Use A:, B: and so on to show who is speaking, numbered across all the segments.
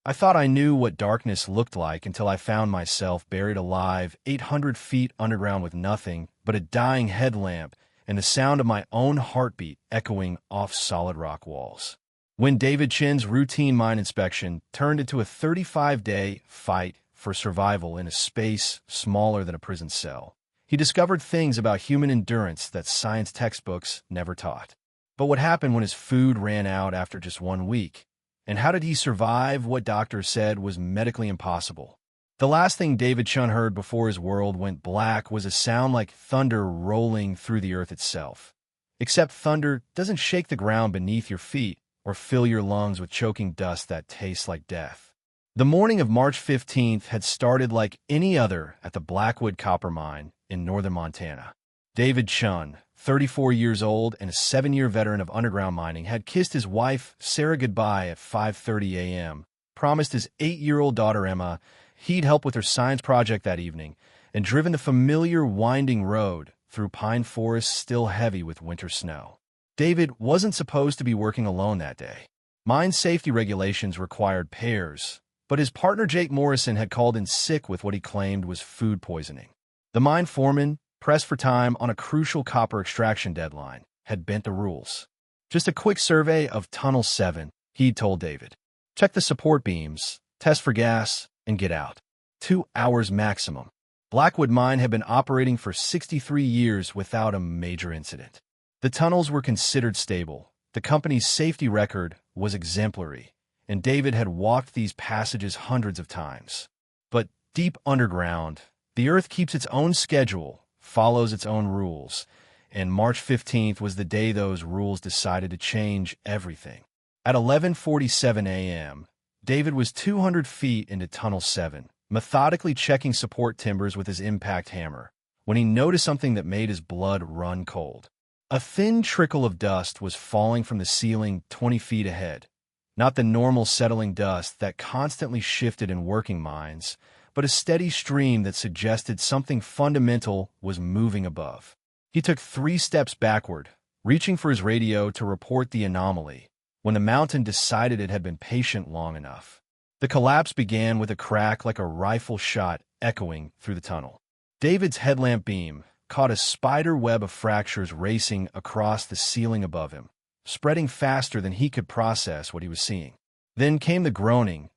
A: I thought I knew what darkness looked like until I found myself buried alive 800 feet underground with nothing but a dying headlamp and the sound of my own heartbeat echoing off solid rock walls. When David Chin's routine mine inspection turned into a 35-day fight for survival in a space smaller than a prison cell, he discovered things about human endurance that science textbooks never taught. But what happened when his food ran out after just 1 week? And how did he survive what doctors said was medically impossible? The last thing David Chun heard before his world went black was a sound like thunder rolling through the earth itself. Except thunder doesn't shake the ground beneath your feet or fill your lungs with choking dust that tastes like death. The morning of March 15th had started like any other at the Blackwood Copper Mine in northern Montana. David Chun, 34 years old and a 7-year veteran of underground mining, had kissed his wife, Sarah, goodbye at 5:30 a.m., promised his 8-year-old daughter, Emma, he'd help with her science project that evening, and driven the familiar winding road through pine forests still heavy with winter snow. David wasn't supposed to be working alone that day. Mine safety regulations required pairs, but his partner Jake Morrison had called in sick with what he claimed was food poisoning. The mine foreman, pressed for time on a crucial copper extraction deadline, had bent the rules. Just a quick survey of Tunnel 7, he'd told David. Check the support beams, test for gas, and get out. 2 hours maximum. Blackwood Mine had been operating for 63 years without a major incident. The tunnels were considered stable. The company's safety record was exemplary, and David had walked these passages hundreds of times. But deep underground, the earth keeps its own schedule, follows its own rules, and March 15th was the day those rules decided to change everything. At 11:47 a.m., David was 200 feet into Tunnel 7, methodically checking support timbers with his impact hammer, when he noticed something that made his blood run cold. A thin trickle of dust was falling from the ceiling 20 feet ahead, not the normal settling dust that constantly shifted in working mines, but a steady stream that suggested something fundamental was moving above. He took 3 steps backward, reaching for his radio to report the anomaly, when the mountain decided it had been patient long enough. The collapse began with a crack like a rifle shot echoing through the tunnel. David's headlamp beam caught a spider web of fractures racing across the ceiling above him, spreading faster than he could process what he was seeing. Then came the groaning,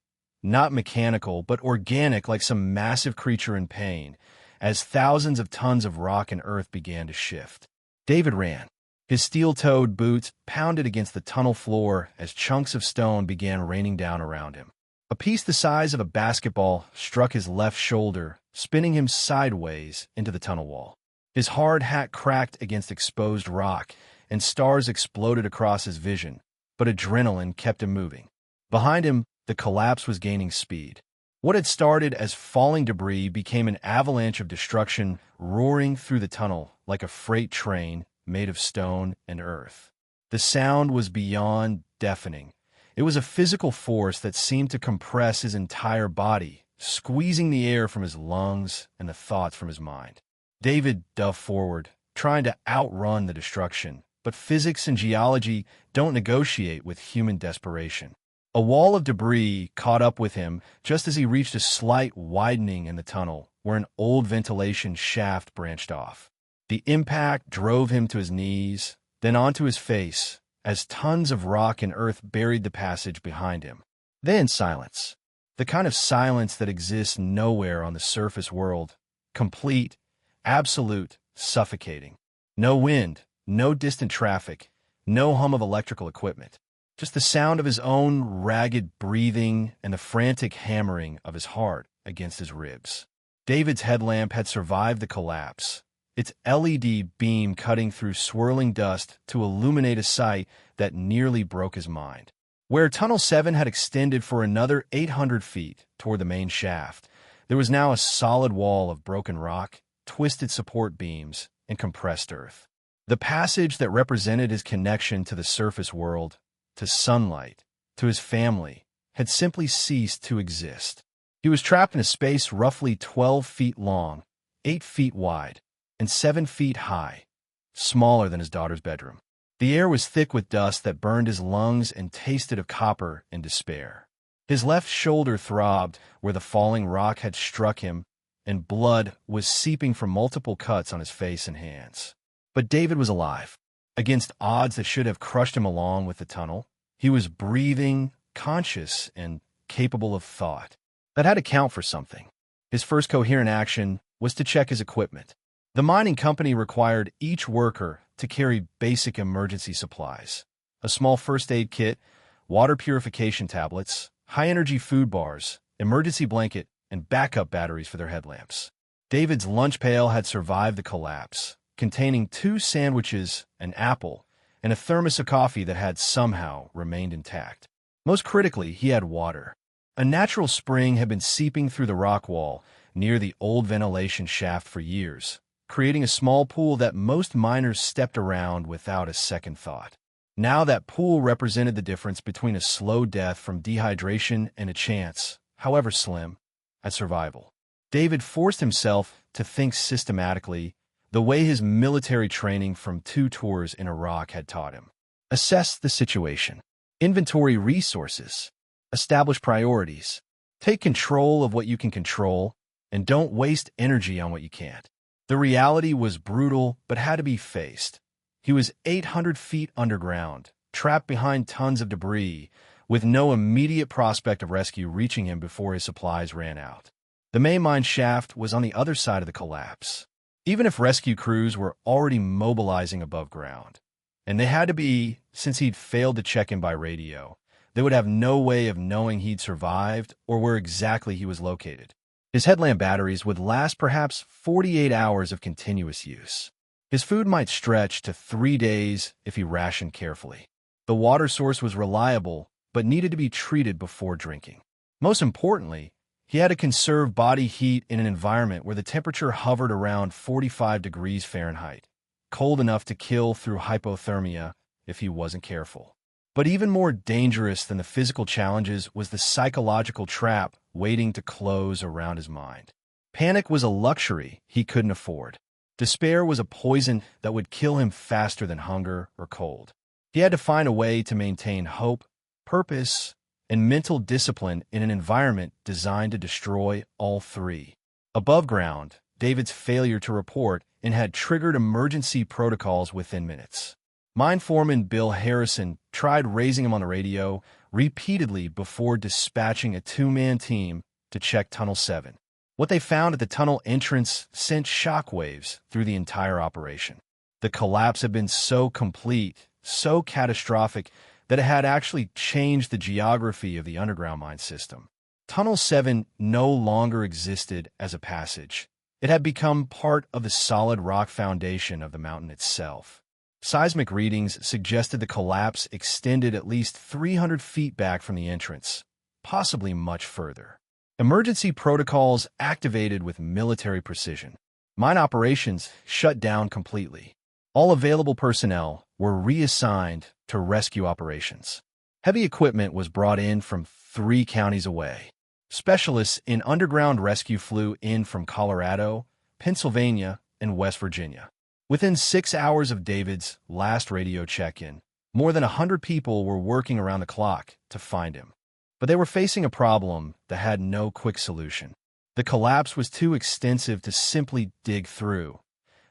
A: not mechanical, but organic, like some massive creature in pain, as thousands of tons of rock and earth began to shift. David ran. His steel-toed boots pounded against the tunnel floor as chunks of stone began raining down around him. A piece the size of a basketball struck his left shoulder, spinning him sideways into the tunnel wall. His hard hat cracked against exposed rock, and stars exploded across his vision, but adrenaline kept him moving. Behind him, the collapse was gaining speed. What had started as falling debris became an avalanche of destruction roaring through the tunnel like a freight train made of stone and earth. The sound was beyond deafening. It was a physical force that seemed to compress his entire body, squeezing the air from his lungs and the thoughts from his mind. David dove forward, trying to outrun the destruction, but physics and geology don't negotiate with human desperation. A wall of debris caught up with him just as he reached a slight widening in the tunnel where an old ventilation shaft branched off. The impact drove him to his knees, then onto his face, as tons of rock and earth buried the passage behind him. Then silence. The kind of silence that exists nowhere on the surface world. Complete, absolute, suffocating. No wind, no distant traffic, no hum of electrical equipment. Just the sound of his own ragged breathing and the frantic hammering of his heart against his ribs. David's headlamp had survived the collapse, its LED beam cutting through swirling dust to illuminate a sight that nearly broke his mind. Where Tunnel 7 had extended for another 800 feet toward the main shaft, there was now a solid wall of broken rock, twisted support beams, and compressed earth. The passage that represented his connection to the surface world, to sunlight, to his family, had simply ceased to exist. He was trapped in a space roughly 12 feet long, 8 feet wide, and 7 feet high, smaller than his daughter's bedroom. The air was thick with dust that burned his lungs and tasted of copper and despair. His left shoulder throbbed where the falling rock had struck him, and blood was seeping from multiple cuts on his face and hands. But David was alive. Against odds that should have crushed him along with the tunnel, he was breathing, conscious, and capable of thought. That had to count for something. His first coherent action was to check his equipment. The mining company required each worker to carry basic emergency supplies: a small first aid kit, water purification tablets, high-energy food bars, emergency blanket, and backup batteries for their headlamps. David's lunch pail had survived the collapse, containing 2 sandwiches, an apple, and a thermos of coffee that had somehow remained intact. Most critically, he had water. A natural spring had been seeping through the rock wall near the old ventilation shaft for years, creating a small pool that most miners stepped around without a second thought. Now that pool represented the difference between a slow death from dehydration and a chance, however slim, at survival. David forced himself to think systematically, the way his military training from 2 tours in Iraq had taught him. Assess the situation. Inventory resources. Establish priorities. Take control of what you can control, and don't waste energy on what you can't. The reality was brutal, but had to be faced. He was 800 feet underground, trapped behind tons of debris, with no immediate prospect of rescue reaching him before his supplies ran out. The main mine shaft was on the other side of the collapse. Even if rescue crews were already mobilizing above ground, and they had to be, since he'd failed to check in by radio, they would have no way of knowing he'd survived or where exactly he was located. His headlamp batteries would last perhaps 48 hours of continuous use. His food might stretch to 3 days if he rationed carefully. The water source was reliable, but needed to be treated before drinking. Most importantly, he had to conserve body heat in an environment where the temperature hovered around 45 degrees Fahrenheit, cold enough to kill through hypothermia if he wasn't careful. But even more dangerous than the physical challenges was the psychological trap waiting to close around his mind. Panic was a luxury he couldn't afford. Despair was a poison that would kill him faster than hunger or cold. He had to find a way to maintain hope, purpose, and mental discipline in an environment designed to destroy all 3. Above ground, David's failure to report and had triggered emergency protocols within minutes. Mine foreman Bill Harrison tried raising him on the radio repeatedly before dispatching a 2-man team to check Tunnel 7. What they found at the tunnel entrance sent shockwaves through the entire operation. The collapse had been so complete, so catastrophic, that it had actually changed the geography of the underground mine system. Tunnel 7 no longer existed as a passage. It had become part of the solid rock foundation of the mountain itself. Seismic readings suggested the collapse extended at least 300 feet back from the entrance, possibly much further. Emergency protocols activated with military precision. Mine operations shut down completely. All available personnel were reassigned to rescue operations. Heavy equipment was brought in from 3 counties away. Specialists in underground rescue flew in from Colorado, Pennsylvania, and West Virginia. Within 6 hours of David's last radio check-in, more than 100 people were working around the clock to find him. But they were facing a problem that had no quick solution. The collapse was too extensive to simply dig through.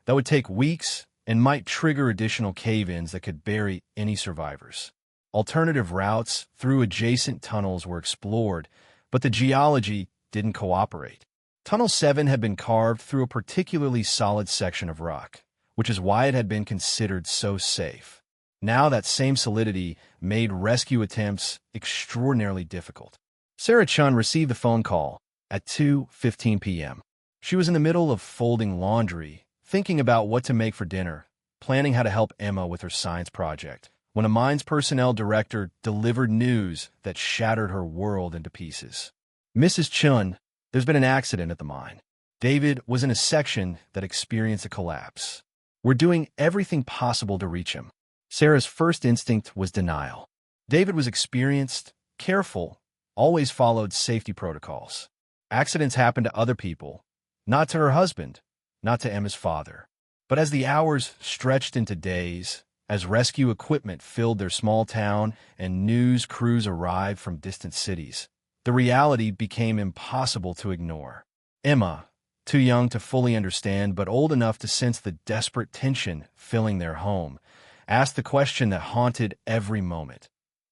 A: That would take weeks and might trigger additional cave-ins that could bury any survivors. Alternative routes through adjacent tunnels were explored, but the geology didn't cooperate. Tunnel 7 had been carved through a particularly solid section of rock, which is why it had been considered so safe. Now that same solidity made rescue attempts extraordinarily difficult. Sarah Chun received a phone call at 2:15 p.m. She was in the middle of folding laundry, thinking about what to make for dinner, planning how to help Emma with her science project, when a mines personnel director delivered news that shattered her world into pieces. Mrs. Chun, there's been an accident at the mine. David was in a section that experienced a collapse. We're doing everything possible to reach him. Sarah's first instinct was denial. David was experienced, careful, always followed safety protocols. Accidents happen to other people, not to her husband, not to Emma's father. But as the hours stretched into days, as rescue equipment filled their small town and news crews arrived from distant cities, The reality became impossible to ignore. Emma, too young to fully understand but old enough to sense the desperate tension filling their home, asked the question that haunted every moment.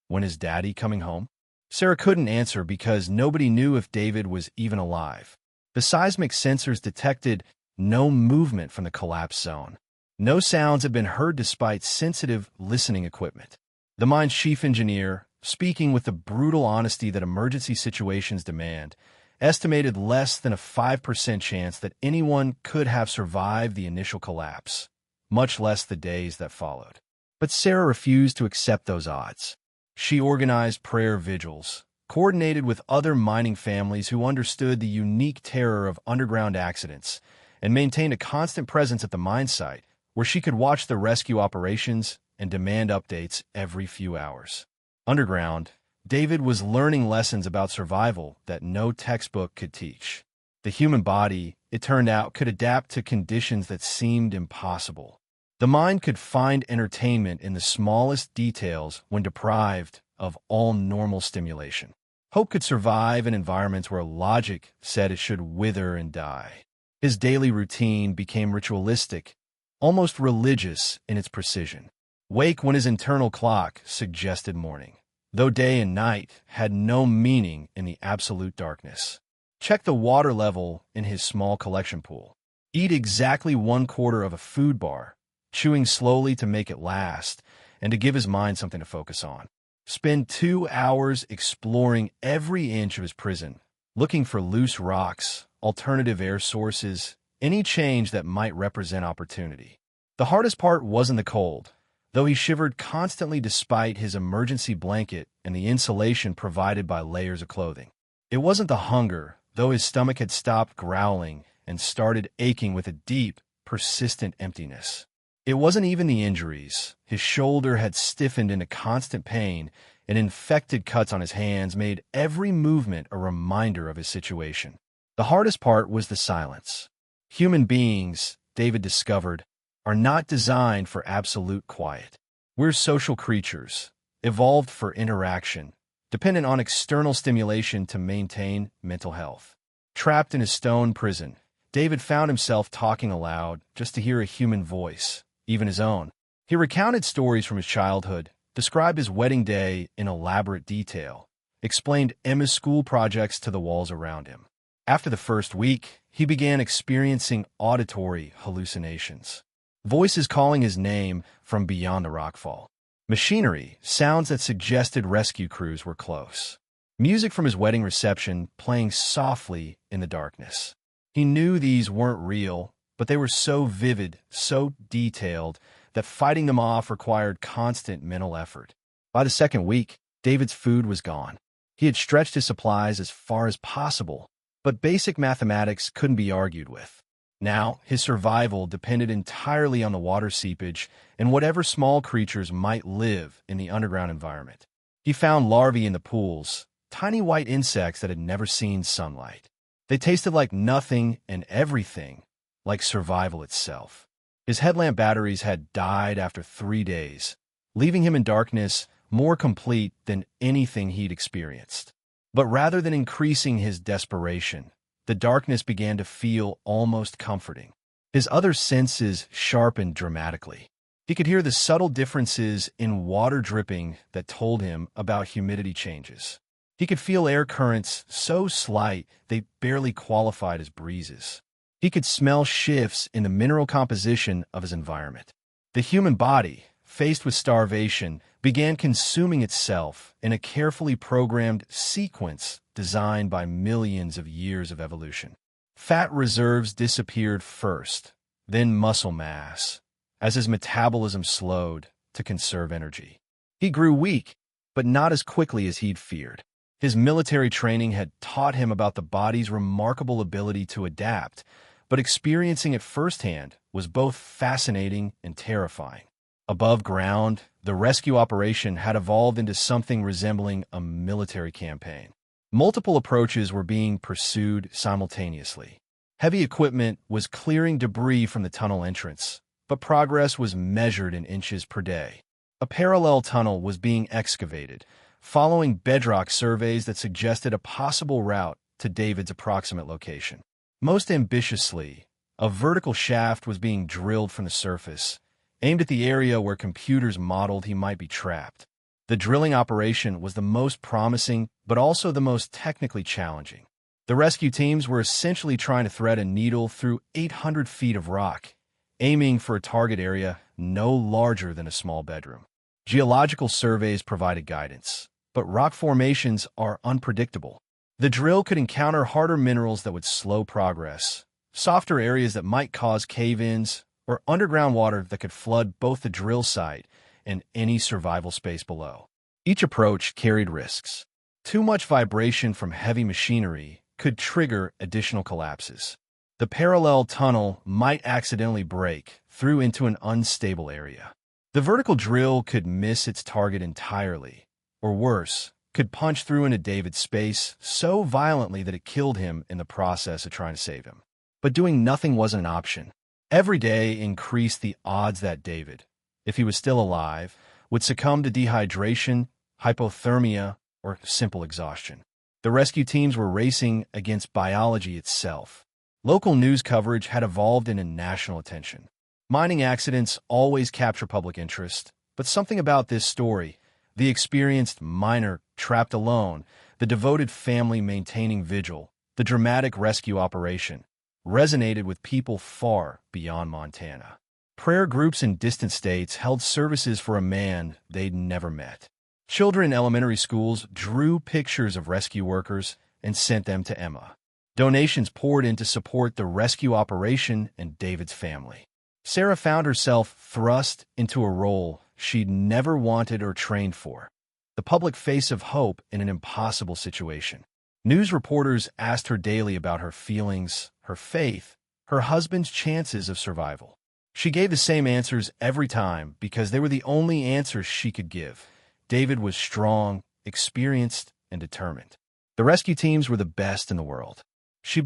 A: When is Daddy coming home? Sarah couldn't answer because nobody knew if David was even alive. The seismic sensors detected no movement from the collapse zone. No sounds had been heard despite sensitive listening equipment. The mine's chief engineer, speaking with the brutal honesty that emergency situations demand, estimated less than a 5% chance that anyone could have survived the initial collapse, much less the days that followed. But Sarah refused to accept those odds. She organized prayer vigils, coordinated with other mining families who understood the unique terror of underground accidents, and maintained a constant presence at the mine site, where she could watch the rescue operations and demand updates every few hours. Underground, David was learning lessons about survival that no textbook could teach. The human body, it turned out, could adapt to conditions that seemed impossible. The mind could find entertainment in the smallest details when deprived of all normal stimulation. Hope could survive in environments where logic said it should wither and die. His daily routine became ritualistic, almost religious in its precision. Wake when his internal clock suggested morning, though day and night had no meaning in the absolute darkness. Check the water level in his small collection pool. Eat exactly 1/4 of a food bar, chewing slowly to make it last and to give his mind something to focus on. Spend 2 hours exploring every inch of his prison, looking for loose rocks, alternative air sources, any change that might represent opportunity. The hardest part wasn't the cold, though he shivered constantly despite his emergency blanket and the insulation provided by layers of clothing. It wasn't the hunger, though his stomach had stopped growling and started aching with a deep, persistent emptiness. It wasn't even the injuries. His shoulder had stiffened into constant pain, and infected cuts on his hands made every movement a reminder of his situation. The hardest part was the silence. Human beings, David discovered, are not designed for absolute quiet. We're social creatures, evolved for interaction, dependent on external stimulation to maintain mental health. Trapped in his stone prison, David found himself talking aloud just to hear a human voice, even his own. He recounted stories from his childhood, described his wedding day in elaborate detail, explained Emma's school projects to the walls around him. After the first week, he began experiencing auditory hallucinations. Voices calling his name from beyond the rockfall. Machinery, sounds that suggested rescue crews were close. Music from his wedding reception playing softly in the darkness. He knew these weren't real, but they were so vivid, so detailed, that fighting them off required constant mental effort. By the second week, David's food was gone. He had stretched his supplies as far as possible, but basic mathematics couldn't be argued with. Now, his survival depended entirely on the water seepage and whatever small creatures might live in the underground environment. He found larvae in the pools, tiny white insects that had never seen sunlight. They tasted like nothing and everything, like survival itself. His headlamp batteries had died after 3 days, leaving him in darkness more complete than anything he'd experienced. But rather than increasing his desperation, the darkness began to feel almost comforting. His other senses sharpened dramatically. He could hear the subtle differences in water dripping that told him about humidity changes. He could feel air currents so slight they barely qualified as breezes. He could smell shifts in the mineral composition of his environment. The human body, faced with starvation, began consuming itself in a carefully programmed sequence designed by millions of years of evolution. Fat reserves disappeared first, then muscle mass, as his metabolism slowed to conserve energy. He grew weak, but not as quickly as he'd feared. His military training had taught him about the body's remarkable ability to adapt, but experiencing it firsthand was both fascinating and terrifying. Above ground, the rescue operation had evolved into something resembling a military campaign. Multiple approaches were being pursued simultaneously. Heavy equipment was clearing debris from the tunnel entrance, but progress was measured in inches per day. A parallel tunnel was being excavated, following bedrock surveys that suggested a possible route to David's approximate location. Most ambitiously, a vertical shaft was being drilled from the surface, aimed at the area where computers modeled he might be trapped. The drilling operation was the most promising, but also the most technically challenging. The rescue teams were essentially trying to thread a needle through 800 feet of rock, aiming for a target area no larger than a small bedroom. Geological surveys provided guidance, but rock formations are unpredictable. The drill could encounter harder minerals that would slow progress, softer areas that might cause cave-ins, or underground water that could flood both the drill site and any survival space below. Each approach carried risks. Too much vibration from heavy machinery could trigger additional collapses. The parallel tunnel might accidentally break through into an unstable area. The vertical drill could miss its target entirely, or worse, could punch through into David's space so violently that it killed him in the process of trying to save him. But doing nothing wasn't an option. Every day increased the odds that David, if he was still alive, would succumb to dehydration, hypothermia, or simple exhaustion. The rescue teams were racing against biology itself. Local news coverage had evolved into national attention. Mining accidents always capture public interest, but something about this story, the experienced miner trapped alone, the devoted family maintaining vigil, the dramatic rescue operation, resonated with people far beyond Montana. Prayer groups in distant states held services for a man they'd never met. Children in elementary schools drew pictures of rescue workers and sent them to Emma. Donations poured in to support the rescue operation and David's family. Sarah found herself thrust into a role she'd never wanted or trained for, the public face of hope in an impossible situation. News reporters asked her daily about her feelings, her faith, her husband's chances of survival. She gave the same answers every time because they were the only answers she could give. David was strong, experienced, and determined. The rescue teams were the best in the world. She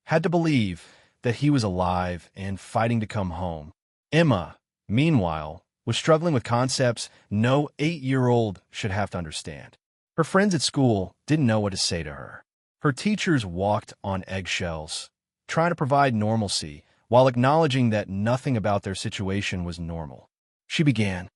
A: had to believe, that he was alive and fighting to come home. Emma, meanwhile, was struggling with concepts no 8-year-old should have to understand. Her friends at school didn't know what to say to her. Her teachers walked on eggshells, trying to provide normalcy while acknowledging that nothing about their situation was normal. She began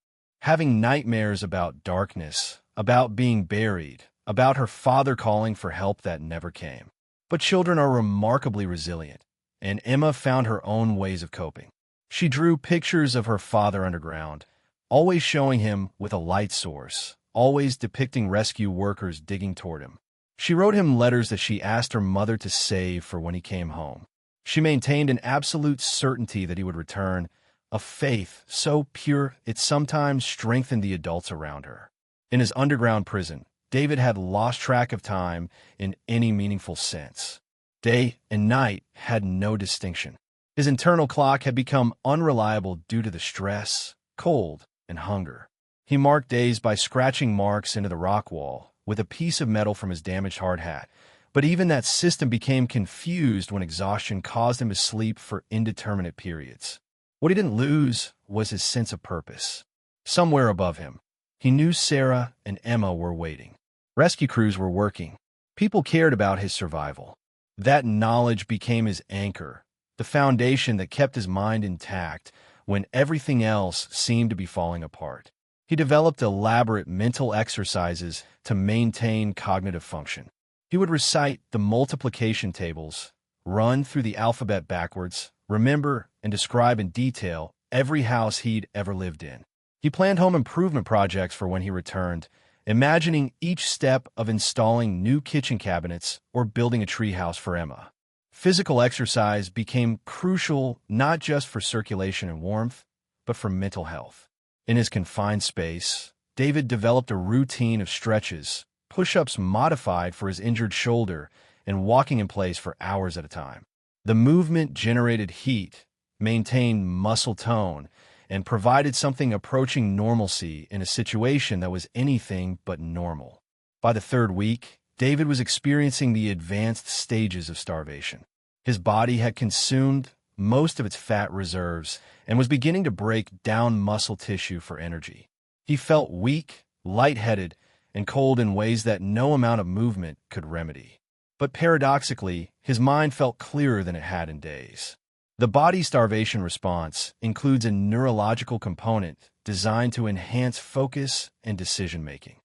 A: having nightmares about darkness, about being buried, about her father calling for help that never came. But children are remarkably resilient, and Emma found her own ways of coping. She drew pictures of her father underground, always showing him with a light source, always depicting rescue workers digging toward him. She wrote him letters that she asked her mother to save for when he came home. She maintained an absolute certainty that he would return, a faith so pure it sometimes strengthened the adults around her. In his underground prison, David had lost track of time in any meaningful sense. Day and night had no distinction. His internal clock had become unreliable due to the stress, cold, and hunger. He marked days by scratching marks into the rock wall with a piece of metal from his damaged hard hat, but even that system became confused when exhaustion caused him to sleep for indeterminate periods. What he didn't lose was his sense of purpose. Somewhere above him, he knew Sarah and Emma were waiting. Rescue crews were working. People cared about his survival. That knowledge became his anchor, the foundation that kept his mind intact when everything else seemed to be falling apart. He developed elaborate mental exercises to maintain cognitive function. He would recite the multiplication tables, run through the alphabet backwards, remember and describe in detail every house he'd ever lived in. He planned home improvement projects for when he returned, imagining each step of installing new kitchen cabinets or building a treehouse for Emma. Physical exercise became crucial not just for circulation and warmth, but for mental health. In his confined space, David developed a routine of stretches, push-ups modified for his injured shoulder, and walking in place for hours at a time. The movement generated heat, maintained muscle tone, and provided something approaching normalcy in a situation that was anything but normal. By the third week, David was experiencing the advanced stages of starvation. His body had consumed most of its fat reserves and was beginning to break down muscle tissue for energy. He felt weak, lightheaded, and cold in ways that no amount of movement could remedy. But paradoxically, his mind felt clearer than it had in days. The body starvation response includes a neurological component designed to enhance focus and decision-making.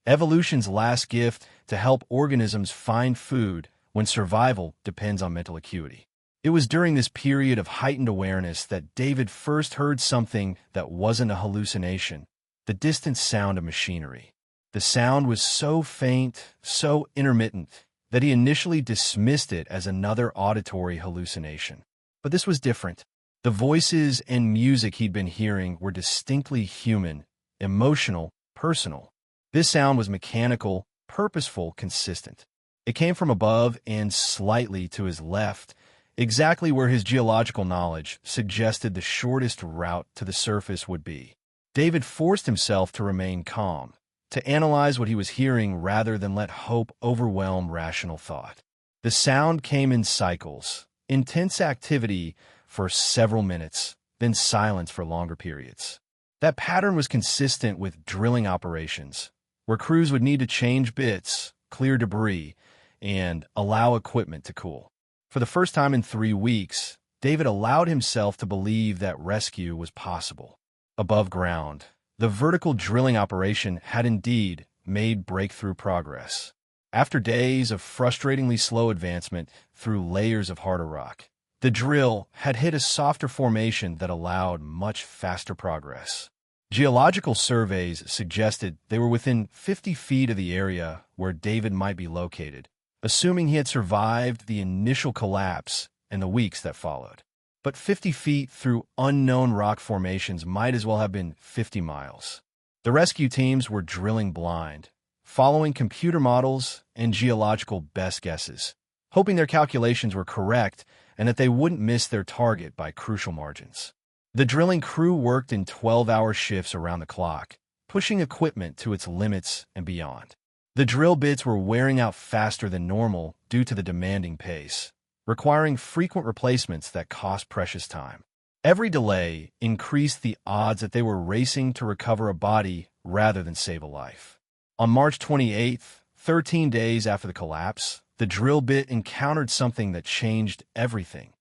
A: Evolution's last gift to help organisms find food when survival depends on mental acuity. It was during this period of heightened awareness that David first heard something that wasn't a hallucination: the distant sound of machinery. The sound was so faint, so intermittent, that he initially dismissed it as another auditory hallucination. But this was different. The voices and music he'd been hearing were distinctly human, emotional, personal. This sound was mechanical, purposeful, consistent. It came from above and slightly to his left, exactly where his geological knowledge suggested the shortest route to the surface would be. David forced himself to remain calm, to analyze what he was hearing rather than let hope overwhelm rational thought. The sound came in cycles, intense activity for several minutes, then silence for longer periods. That pattern was consistent with drilling operations, where crews would need to change bits, clear debris, and allow equipment to cool. For the first time in 3 weeks, David allowed himself to believe that rescue was possible. Above ground, the vertical drilling operation had indeed made breakthrough progress. After days of frustratingly slow advancement through layers of harder rock, the drill had hit a softer formation that allowed much faster progress. Geological surveys suggested they were within 50 feet of the area where David might be located, assuming he had survived the initial collapse and the weeks that followed. But 50 feet through unknown rock formations might as well have been 50 miles. The rescue teams were drilling blind, following computer models and geological best guesses, hoping their calculations were correct and that they wouldn't miss their target by crucial margins. The drilling crew worked in 12-hour shifts around the clock, pushing equipment to its limits and beyond. The drill bits were wearing out faster than normal due to the demanding pace, requiring frequent replacements that cost precious time. Every delay increased the odds that they were racing to recover a body rather than save a life. On March 28th, 13 days after the collapse, the drill bit encountered something that changed everything: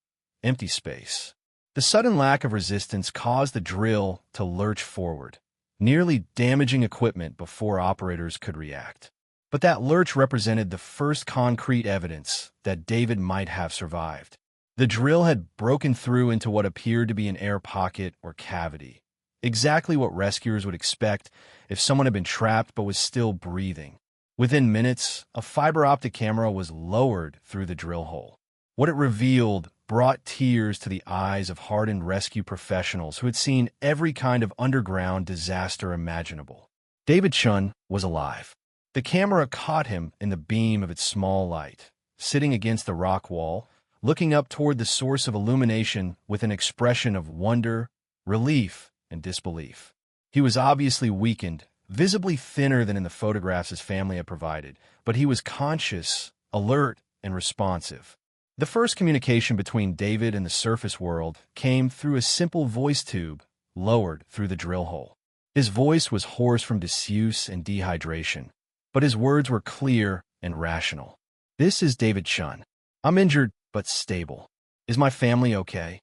A: empty space. The sudden lack of resistance caused the drill to lurch forward, nearly damaging equipment before operators could react. But that lurch represented the first concrete evidence that David might have survived. The drill had broken through into what appeared to be an air pocket or cavity, exactly what rescuers would expect if someone had been trapped but was still breathing. Within minutes, a fiber optic camera was lowered through the drill hole. What it revealed brought tears to the eyes of hardened rescue professionals who had seen every kind of underground disaster imaginable. David Chun was alive. The camera caught him in the beam of its small light, sitting against the rock wall, looking up toward the source of illumination with an expression of wonder, relief, and disbelief. He was obviously weakened, visibly thinner than in the photographs his family had provided, but he was conscious, alert, and responsive. The first communication between David and the surface world came through a simple voice tube lowered through the drill hole. His voice was hoarse from disuse and dehydration, but his words were clear and rational. "This is David Chun. I'm injured, but stable. Is my family okay?"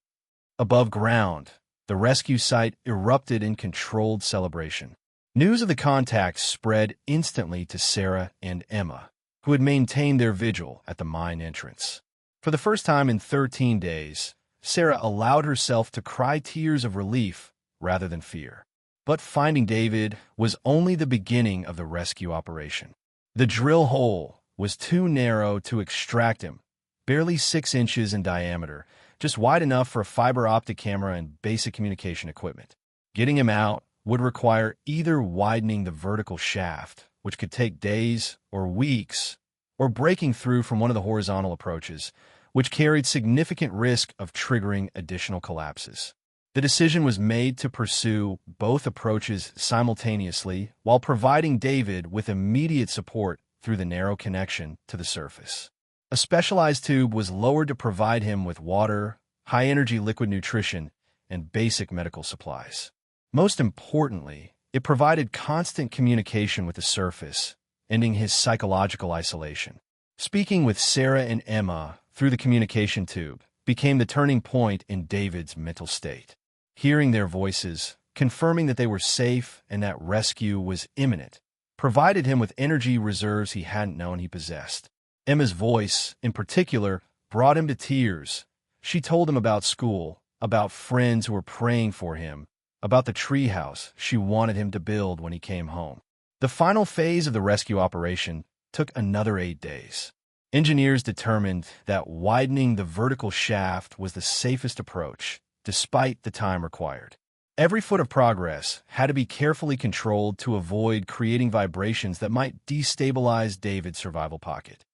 A: Above ground, the rescue site erupted in controlled celebration. News of the contact spread instantly to Sarah and Emma, who had maintained their vigil at the mine entrance. For the first time in 13 days, Sarah allowed herself to cry tears of relief rather than fear. But finding David was only the beginning of the rescue operation. The drill hole was too narrow to extract him, barely 6 inches in diameter, just wide enough for a fiber optic camera and basic communication equipment. Getting him out would require either widening the vertical shaft, which could take days or weeks, or breaking through from one of the horizontal approaches, which carried significant risk of triggering additional collapses. The decision was made to pursue both approaches simultaneously while providing David with immediate support through the narrow connection to the surface. A specialized tube was lowered to provide him with water, high-energy liquid nutrition, and basic medical supplies. Most importantly, It provided constant communication with the surface, ending his psychological isolation. Speaking with Sarah and Emma through the communication tube became the turning point in David's mental state. Hearing their voices, confirming that they were safe and that rescue was imminent, provided him with energy reserves he hadn't known he possessed. Emma's voice, in particular, brought him to tears. She told him about school, about friends who were praying for him, about the treehouse she wanted him to build when he came home. The final phase of the rescue operation took another 8 days. Engineers determined that widening the vertical shaft was the safest approach, despite the time required. Every foot of progress had to be carefully controlled to avoid creating vibrations that might destabilize David's survival pocket.